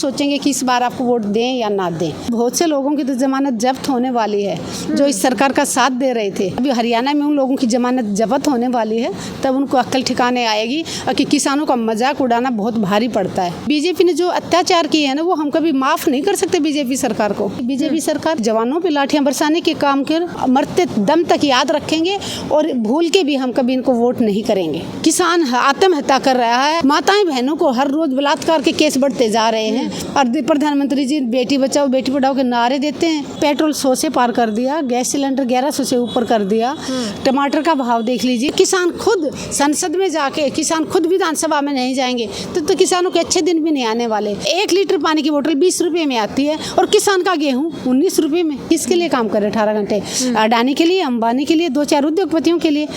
सोचेंगे कि इस बार आपको वोट दें या ना दें। बहुत से लोगों की तो जमानत जब्त होने वाली है जो इस सरकार का साथ दे रहे थे। अभी हरियाणा में उन लोगों की जमानत जब्त होने वाली है, तब उनको अक्ल ठिकाने आएगी कि किसानों का मजाक उड़ाना बहुत भारी पड़ता है। बीजेपी ने जो अत्याचार किए हैं ना, वो हम कभी माफ नहीं कर सकते बीजेपी सरकार को। बीजेपी सरकार जवानों पे लाठियां बरसाने के काम कर मरते दम तक याद रखेंगे और भूल के भी हम कभी इनको वोट नहीं करेंगे। किसान आत्महत्या कर रहा है, माताएं बहनों को हर रोज बलात्कार के केस बढ़ते जा रहे हैं और प्रधानमंत्री जी बेटी बचाओ बेटी पढ़ाओ के नारे देते हैं। पेट्रोल 100 से पार कर दिया, गैस सिलेंडर 1100 से ऊपर कर दिया, टमाटर का भाव देख लीजिए। किसान खुद संसद में जाके, किसान खुद विधानसभा में नहीं जाएंगे तो किसानों के अच्छे दिन भी नहीं आने वाले। 1 लीटर पानी की बोतल 20 रुपए में आती है और किसान का गेहूं 19 रुपए में। किसके लिए काम करे 18 घंटे? अडानी के लिए, अंबानी के लिए, 2-4 उद्योगपतियों के लिए।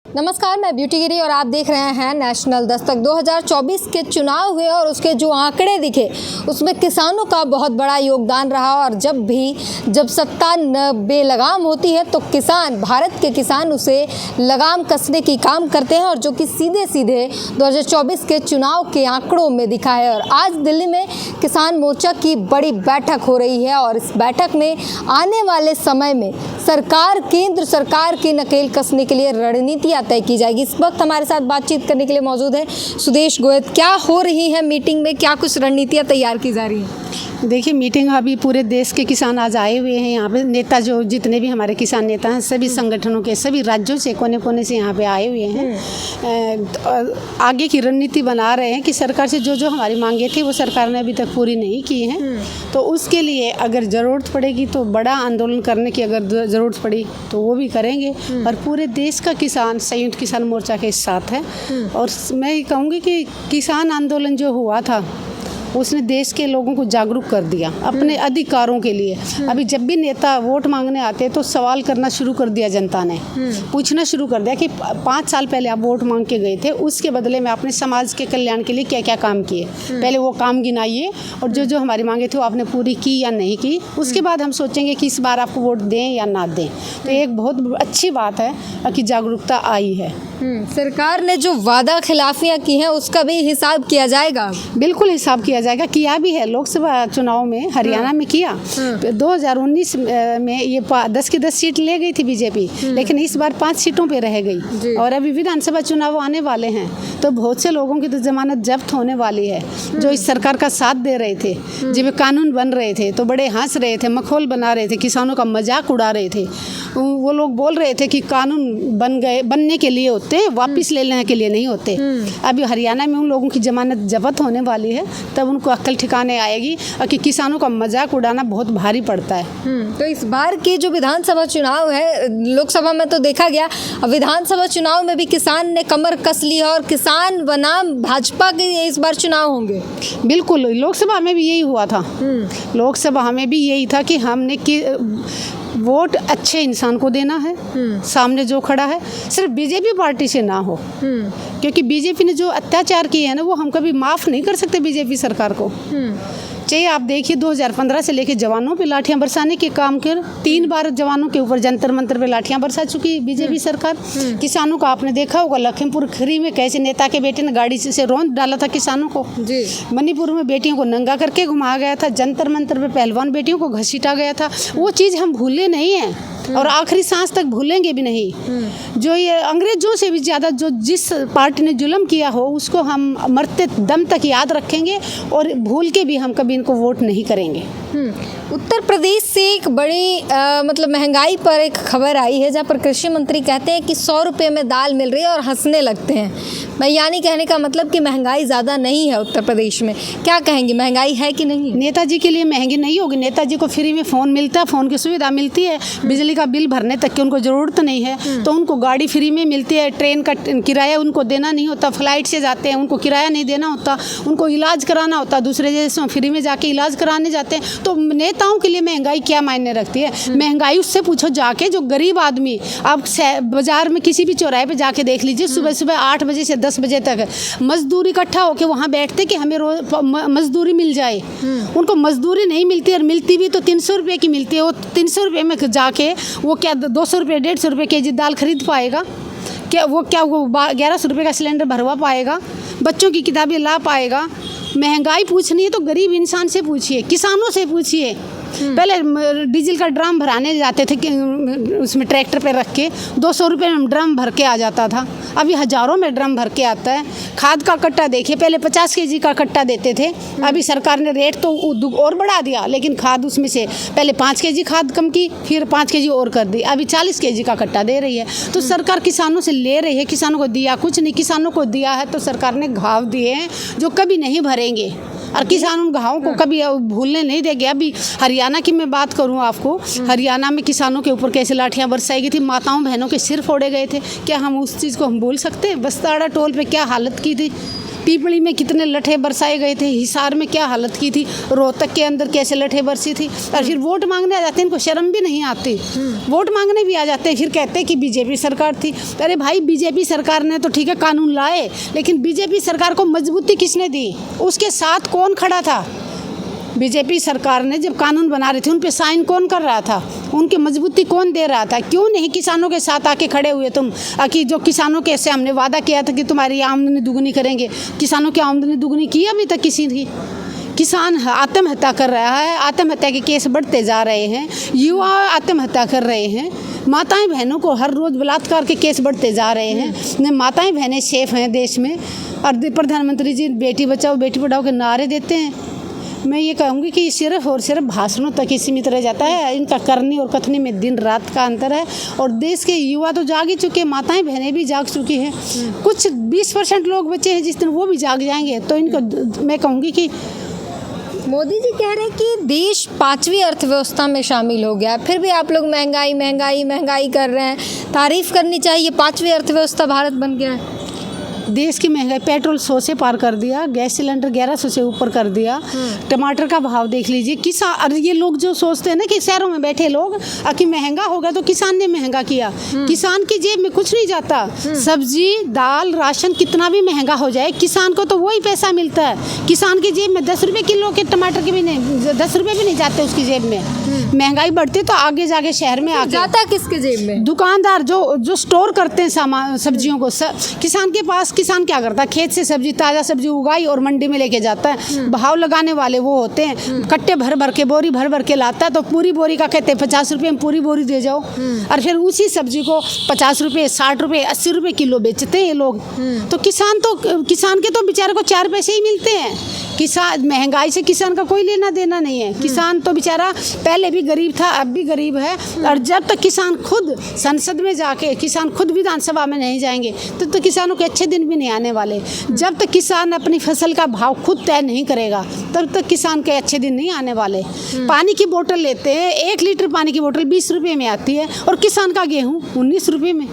नमस्कार, मैं ब्यूटी गिरी और आप देख रहे हैं नेशनल दस्तक। 2024 के चुनाव हुए और उसके जो आंकड़े दिखे उसमें किसानों का बहुत बड़ा योगदान रहा। और जब सत्ता बेलगाम होती है तो किसान, भारत के किसान उसे लगाम कसने की काम करते हैं, और जो कि सीधे सीधे 2024 के चुनाव के आंकड़ों में दिखा है। और आज दिल्ली में किसान मोर्चा की बड़ी बैठक हो रही है और इस बैठक में आने वाले समय में केंद्र सरकार की नकेल कसने के लिए रणनीतियाँ तय की जाएगी। इस वक्त हमारे साथ बातचीत करने के लिए मौजूद है सुदेश गोयत। क्या हो रही है मीटिंग में, क्या कुछ रणनीतियाँ तैयार की जा रही हैं? देखिए, मीटिंग अभी पूरे देश के किसान आज आए हुए हैं यहाँ पे। नेता जो जितने भी हमारे किसान नेता हैं, सभी संगठनों के, सभी राज्यों से, कोने कोने से यहाँ पे आए हुए हैं। आगे की रणनीति बना रहे हैं कि सरकार से जो जो हमारी मांगे थी वो सरकार ने अभी तक पूरी नहीं की हैं। तो उसके लिए अगर ज़रूरत पड़ेगी तो बड़ा आंदोलन करने की अगर ज़रूरत पड़ी तो वो भी करेंगे। और पूरे देश का किसान संयुक्त किसान मोर्चा के साथ है। और मैं ये कहूँगी कि किसान आंदोलन जो हुआ था उसने देश के लोगों को जागरूक कर दिया अपने अधिकारों के लिए। अभी जब भी नेता वोट मांगने आते हैं तो सवाल करना शुरू कर दिया, जनता ने पूछना शुरू कर दिया कि 5 साल पहले आप वोट मांग के गए थे, उसके बदले में आपने समाज के कल्याण के लिए क्या क्या काम किए, पहले वो काम गिनाइए और जो जो हमारी मांगे थे वो आपने पूरी की या नहीं की। उसके बाद हम सोचेंगे कि इस बार आपको वोट दें या ना दें। तो एक बहुत अच्छी बात है कि जागरूकता आई है। सरकार ने जो वादा खिलाफियाँ की हैं उसका भी हिसाब किया जाएगा? बिल्कुल हिसाब किया जाएगा, किया भी है। लोकसभा चुनाव में हरियाणा में किया। 2019 में ये 10 की 10 सीट ले गई थी बीजेपी, लेकिन इस बार 5 सीटों पे रह गई। और अभी विधानसभा चुनाव आने वाले हैं तो बहुत से लोगों की तो जमानत जब्त होने वाली है जो इस सरकार का साथ दे रहे थे। जब कानून बन रहे थे तो बड़े हंस रहे थे, मखौल बना रहे थे, किसानों का मजाक उड़ा रहे थे। वो लोग बोल रहे थे कि कानून बनने के लिए होते, वापस ले लेने के लिए नहीं होते। अभी हरियाणा में उन लोगों की जमानत जब्त होने वाली है, तब उनको अक्ल ठिकाने आएगी कि किसानों का मजाक उड़ाना बहुत भारी पड़ता है। तो इस बार की जो विधानसभा चुनाव है, लोकसभा में तो देखा गया, विधानसभा चुनाव में भी किसान ने कमर कस ली और किसान बनाम भाजपा के इस बार चुनाव होंगे। बिल्कुल, लोकसभा में भी यही हुआ था। लोकसभा में भी यही था कि हमने वोट अच्छे इंसान को देना है, सामने जो खड़ा है, सिर्फ बीजेपी पार्टी से ना हो। क्योंकि बीजेपी ने जो अत्याचार किए हैं ना, वो हम कभी माफ नहीं कर सकते बीजेपी सरकार को। चाहिए आप देखिए 2015 से लेके जवानों पे लाठियां बरसाने के काम कर 3 बार जवानों के ऊपर जंतर मंतर पे लाठियां बरसा चुकी है बीजेपी सरकार। किसानों का आपने देखा होगा, लखीमपुर खीरी में कैसे नेता के बेटे ने गाड़ी से रौंद डाला था किसानों को जी। मणिपुर में बेटियों को नंगा करके घुमाया गया था, जंतर मंतर पे पहलवान बेटियों को घसीटा गया था। वो चीज़ हम भूले नहीं हैं और आखिरी सांस तक भूलेंगे भी नहीं। जो ये अंग्रेजों से भी ज़्यादा जो जिस पार्टी ने जुल्म किया हो उसको हम मरते दम तक याद रखेंगे और भूल के भी हम कभी इनको वोट नहीं करेंगे। उत्तर प्रदेश से एक बड़ी मतलब महंगाई पर एक खबर आई है जहाँ पर कृषि मंत्री कहते हैं कि 100 रुपये में दाल मिल रही है और हंसने लगते हैं। मैं यानी कहने का मतलब कि महंगाई ज़्यादा नहीं है उत्तर प्रदेश में। क्या कहेंगे, महंगाई है कि नहीं? नेताजी के लिए महंगी नहीं होगी। नेताजी को फ्री में फ़ोन मिलता है, फ़ोन की सुविधा मिलती है, बिजली का बिल भरने तक की उनको ज़रूरत नहीं है। तो उनको गाड़ी फ्री में मिलती है, ट्रेन का किराया उनको देना नहीं होता, फ्लाइट से जाते हैं उनको किराया नहीं देना होता, उनको इलाज कराना होता, दूसरे देशों में फ्री में जाके इलाज कराने जाते हैं। तो नेताओं के लिए महंगाई क्या मायने रखती है? महंगाई उससे पूछो जाके जो गरीब आदमी, आप बाजार में किसी भी चौराहे पे जाके देख लीजिए, सुबह सुबह 8 बजे से 10 बजे तक मजदूर इकट्ठा होकर वहाँ बैठते कि हमें रोज मजदूरी मिल जाए। उनको मजदूरी नहीं मिलती और मिलती भी तो 300 रुपये की मिलती है। वो 300 रुपये में जाके वो क्या 200 रुपये 150 रुपये केजी दाल खरीद पाएगा? क्या वो 1100 रुपये का सिलेंडर भरवा पाएगा? बच्चों की किताबें ला पाएगा? महंगाई पूछनी है तो गरीब इंसान से पूछिए, किसानों से पूछिए। पहले डीजल का ड्रम भराने जाते थे कि उसमें ट्रैक्टर पे रख के 200 रुपये में ड्रम भर के आ जाता था, अभी हज़ारों में ड्रम भर के आता है। खाद का कट्टा देखिए, पहले 50 kg का कट्टा देते थे, अभी सरकार ने रेट तो और बढ़ा दिया, लेकिन खाद उसमें से पहले 5 kg खाद कम की, फिर 5 kg और कर दी, अभी 40 kg का कट्टा दे रही है। तो सरकार किसानों से ले रही है, किसानों को दिया कुछ नहीं। किसानों को दिया है तो सरकार ने घाव दिए हैं जो कभी नहीं भरेंगे, और किसान उन घावों को कभी भूलने नहीं देंगे। अभी हरियाणा की मैं बात करूं आपको, हरियाणा में किसानों के ऊपर कैसे लाठियां बरसाई गई थी, माताओं बहनों के सिर फोड़े गए थे। क्या हम उस चीज़ को हम भूल सकते हैं? बस्ताड़ा टोल पे क्या हालत की थी, पीपली में कितने लठे बरसाए गए थे, हिसार में क्या हालत की थी, रोहतक के अंदर कैसे लठे बरसी थी। और फिर वोट मांगने आ जाते हैं, इनको शर्म भी नहीं आती, वोट मांगने भी आ जाते हैं, फिर कहते हैं कि बीजेपी सरकार थी। अरे भाई, बीजेपी सरकार ने तो ठीक है कानून लाए, लेकिन बीजेपी सरकार को मजबूती किसने दी? उसके साथ कौन खड़ा था? बीजेपी सरकार ने जब कानून बना रहे थे उन पे साइन कौन कर रहा था? उनकी मजबूती कौन दे रहा था? क्यों नहीं किसानों के साथ आके खड़े हुए तुम? कि जो किसानों के से हमने वादा किया था कि तुम्हारी आमदनी दुगनी करेंगे, किसानों की आमदनी दुगनी की अभी तक किसी की? किसान आत्महत्या कर रहा है, आत्महत्या के केस बढ़ते जा रहे हैं, युवा आत्महत्या कर रहे हैं, माताएं बहनों को हर रोज़ बलात्कार के केस बढ़ते जा रहे हैं। माताएं बहनें सेफ हैं देश में, और प्रधानमंत्री जी बेटी बचाओ बेटी पढ़ाओ के नारे देते हैं। मैं ये कहूँगी कि सिर्फ और सिर्फ भाषणों तक ही सीमित रह जाता है, इनका करनी और कथनी में दिन रात का अंतर है। और देश के युवा तो जाग ही चुके हैं, माताएं बहनें भी जाग चुकी हैं, कुछ 20% लोग बचे हैं जिस दिन वो भी जाग जाएंगे तो इनको मैं कहूँगी कि मोदी जी कह रहे हैं कि देश 5वीं अर्थव्यवस्था में शामिल हो गया, फिर भी आप लोग महंगाई महंगाई महंगाई कर रहे हैं। तारीफ करनी चाहिए, 5वीं अर्थव्यवस्था भारत बन गया है। देश की महंगाई, पेट्रोल 100 से पार कर दिया, गैस सिलेंडर 1100 से ऊपर कर दिया, टमाटर का भाव देख लीजिए। किसान, और ये लोग जो सोचते हैं ना कि शहरों में बैठे लोग कि महंगा होगा तो किसान ने महंगा किया, किसान की जेब में कुछ नहीं जाता। सब्जी दाल राशन कितना भी महंगा हो जाए, किसान को तो वही पैसा मिलता है। किसान की जेब में 10 रुपये किलो के टमाटर के भी नहीं, 10 रुपये भी नहीं जाते उसकी जेब में। महंगाई बढ़ती तो आगे जाके शहर में आगे जाता किसके जेब में? दुकानदार जो स्टोर करते हैं सामान सब्जियों को। किसान के पास, किसान क्या करता है, खेत से सब्जी ताज़ा सब्जी उगाई और मंडी में लेके जाता है। भाव लगाने वाले वो होते हैं, कट्टे भर भर के बोरी भर भर के लाता है, तो पूरी बोरी का कहते हैं 50 रुपये में पूरी बोरी दे जाओ, और फिर उसी सब्जी को 50 रुपये 60 रुपये 80 रुपये किलो बेचते हैं ये लोग। तो किसान के तो बेचारे को 4 पैसे ही मिलते हैं। किसान, महंगाई से किसान का कोई लेना देना नहीं है। किसान तो बेचारा पहले भी गरीब था, अब भी गरीब है, और जब तक किसान खुद संसद में जाके, किसान खुद विधानसभा में नहीं जाएंगे तब तक किसानों के अच्छे दिन भी नहीं आने वाले। जब तक किसान अपनी फसल का भाव खुद तय नहीं करेगा तब तक किसान के अच्छे दिन नहीं आने वाले। पानी की बोतल लेते हैं, 1 लीटर पानी की बोतल 20 रुपये में आती है, और किसान का गेहूँ 19 रुपये में।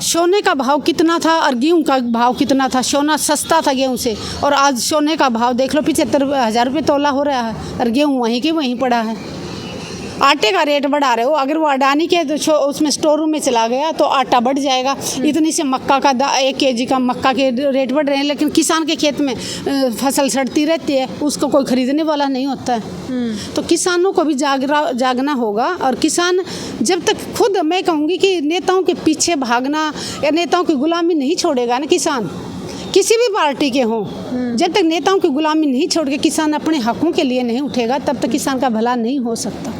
सोने का भाव कितना था और गेहूं का भाव कितना था? सोना सस्ता था गेहूं से, और आज सोने का भाव देख लो 75,000 रुपये तोला हो रहा है, और गेहूं वहीं के वहीं पड़ा है। आटे का रेट बढ़ा रहे हो, अगर वो अडानी के तो उसमें स्टोर रूम में चला गया तो आटा बढ़ जाएगा। इतनी से मक्का का 1 kg का मक्का के रेट बढ़ रहे हैं, लेकिन किसान के खेत में फसल सड़ती रहती है, उसको कोई खरीदने वाला नहीं होता है। तो किसानों को भी जागना होगा, और किसान जब तक खुद, मैं कहूँगी कि नेताओं के पीछे भागना या नेताओं की गुलामी नहीं छोड़ेगा ना किसान, किसी भी पार्टी के हों, जब तक नेताओं की गुलामी नहीं छोड़ के किसान अपने हकों के लिए नहीं उठेगा तब तक किसान का भला नहीं हो सकता।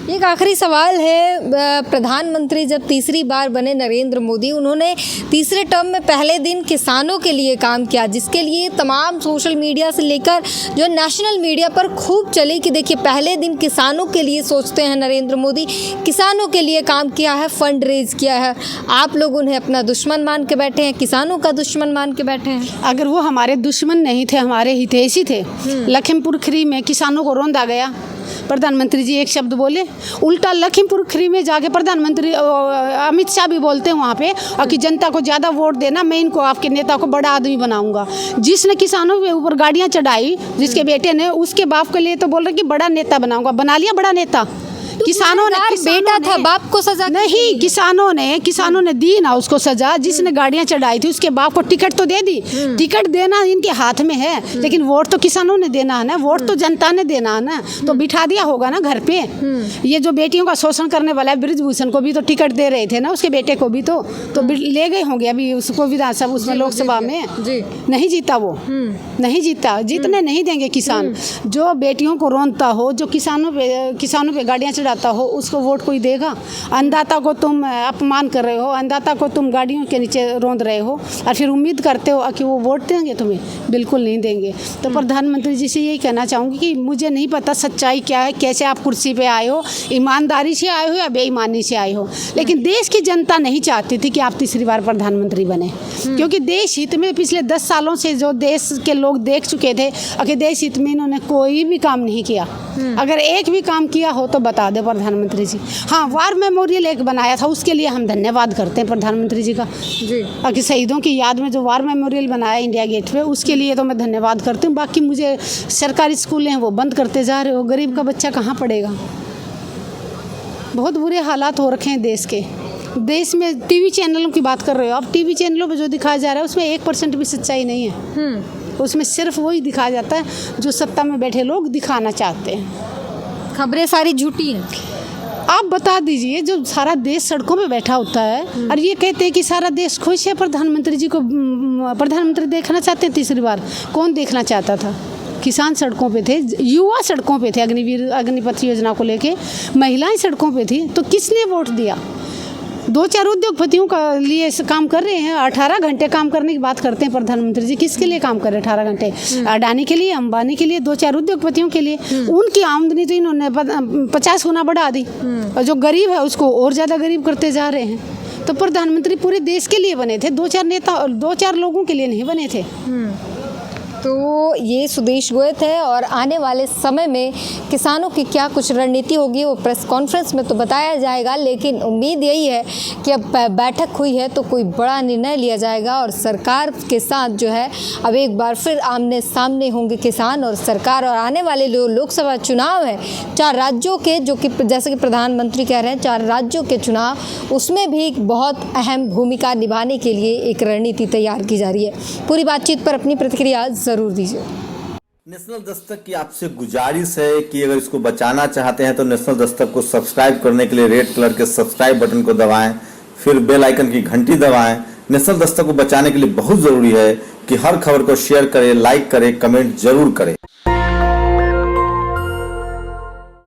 एक आखिरी सवाल है, प्रधानमंत्री जब तीसरी बार बने नरेंद्र मोदी, उन्होंने तीसरे टर्म में पहले दिन किसानों के लिए काम किया, जिसके लिए तमाम सोशल मीडिया से लेकर जो नेशनल मीडिया पर खूब चली कि देखिए पहले दिन किसानों के लिए सोचते हैं नरेंद्र मोदी, किसानों के लिए काम किया है, फंड रेज किया है। आप लोग उन्हें अपना दुश्मन मान के बैठे हैं, किसानों का दुश्मन मान के बैठे हैं। अगर वो हमारे दुश्मन नहीं थे, हमारे हितैषी थे। लखीमपुर खीरी में किसानों को रौंदा गया, प्रधानमंत्री जी एक शब्द बोले, उल्टा लखीमपुर खीरी में जाके प्रधानमंत्री अमित शाह भी बोलते हैं वहाँ पे, और कि जनता को ज़्यादा वोट देना, मैं इनको आपके नेता को बड़ा आदमी बनाऊंगा। जिसने किसानों के ऊपर गाड़ियाँ चढ़ाई, जिसके बेटे ने, उसके बाप के लिए तो बोल रहे कि बड़ा नेता बनाऊंगा। बना लिया बड़ा नेता, किसानों ने बेटा था, बाप को सजा नहीं, किसानों ने दी ना उसको सजा। जिसने गाड़ियां चढ़ाई थी उसके बाप को टिकट तो दे दी। टिकट देना इनके हाथ में है, लेकिन वोट तो किसानों ने देना है ना, वोट तो जनता ने देना है ना। तो बिठा दिया होगा ना घर पे। ये जो बेटियों का शोषण करने वाला है, बृजभूषण को भी तो टिकट दे रहे थे ना, उसके बेटे को भी तो ले गए होंगे अभी उसको विधानसभा उसमें लोकसभा में। नहीं जीता वो, नहीं जीता, जीतने नहीं देंगे किसान। जो बेटियों को रोनता हो, जो किसानों पे गाड़ियां चढ़ाता हो, उसको वोट कोई देगा? अन्नदाता को तुम अपमान कर रहे हो, अन्नदाता को तुम गाड़ियों के नीचे रोंद रहे हो और फिर उम्मीद करते हो कि वो वोट देंगे तुम्हें? बिल्कुल नहीं देंगे। तो प्रधानमंत्री जी से यही कहना चाहूँगी कि मुझे नहीं पता सच्चाई क्या है, कैसे आप कुर्सी पे आए हो, ईमानदारी से आए हो या बेईमानी से आए हो, लेकिन देश की जनता नहीं चाहती थी कि आप तीसरी बार प्रधानमंत्री बने, क्योंकि देश हित में पिछले 10 सालों से जो देश के लोग देख चुके थे कि देश हित में इन्होंने कोई भी काम नहीं किया। अगर एक भी काम किया हो तो बता दे प्रधानमंत्री जी। हाँ, वार मेमोरियल एक बनाया था, उसके लिए हम धन्यवाद करते हैं प्रधानमंत्री जी का जी। कि शहीदों की याद में जो वार मेमोरियल बनाया इंडिया गेट पे, उसके लिए तो मैं धन्यवाद करती हूँ। बाकी मुझे सरकारी स्कूल हैं वो बंद करते जा रहे हो, गरीब का बच्चा कहाँ पढ़ेगा? बहुत बुरे हालात हो रखे हैं देश के। देश में टीवी चैनलों की बात कर रहे हो आप, टीवी चैनलों पे जो दिखाया जा रहा है उसमें 1% भी सच्चाई नहीं है। उसमें सिर्फ वही दिखाया जाता है जो सत्ता में बैठे लोग दिखाना चाहते हैं। खबरें सारी झूठी हैं। आप बता दीजिए, जो सारा देश सड़कों पे बैठा होता है और ये कहते हैं कि सारा देश खुश है, प्रधानमंत्री जी को प्रधानमंत्री देखना चाहते हैं तीसरी बार। कौन देखना चाहता था? किसान सड़कों पे थे, युवा सड़कों पे थे, अग्निपथ योजना को लेके महिलाएं सड़कों पे थी, तो किसने वोट दिया? 2-4 उद्योगपतियों का लिए काम कर रहे हैं। 18 घंटे काम करने की बात करते हैं प्रधानमंत्री जी। किसके लिए काम कर रहे हैं 18 घंटे? अडानी के लिए, अंबानी के लिए, 2-4 उद्योगपतियों के लिए। उनकी आमदनी तो इन्होंने 50 गुना बढ़ा दी और जो गरीब है उसको और ज़्यादा गरीब करते जा रहे हैं। तो प्रधानमंत्री पूरे देश के लिए बने थे, 2-4 नेता, 2-4 लोगों के लिए नहीं बने थे। तो ये सुदेश गोयल थे और आने वाले समय में किसानों की क्या कुछ रणनीति होगी वो प्रेस कॉन्फ्रेंस में तो बताया जाएगा, लेकिन उम्मीद यही है कि अब बैठक हुई है तो कोई बड़ा निर्णय लिया जाएगा और सरकार के साथ जो है अब एक बार फिर आमने सामने होंगे किसान और सरकार। और आने वाले जो लोकसभा चुनाव है 4 राज्यों के, जो कि जैसे कि प्रधानमंत्री कह रहे हैं 4 राज्यों के चुनाव, उसमें भी बहुत अहम भूमिका निभाने के लिए एक रणनीति तैयार की जा रही है। पूरी बातचीत पर अपनी प्रतिक्रिया जरूर दीजिए। नेशनल दस्तक की आपसे गुजारिश है कि अगर इसको बचाना चाहते हैं तो नेशनल दस्तक को सब्सक्राइब करने के लिए रेड कलर के सब्सक्राइब बटन को दबाएं, फिर बेल आइकन की घंटी दबाएं। नेशनल दस्तक को बचाने के लिए बहुत जरूरी है कि हर खबर को शेयर करें, लाइक करें, कमेंट जरूर करें।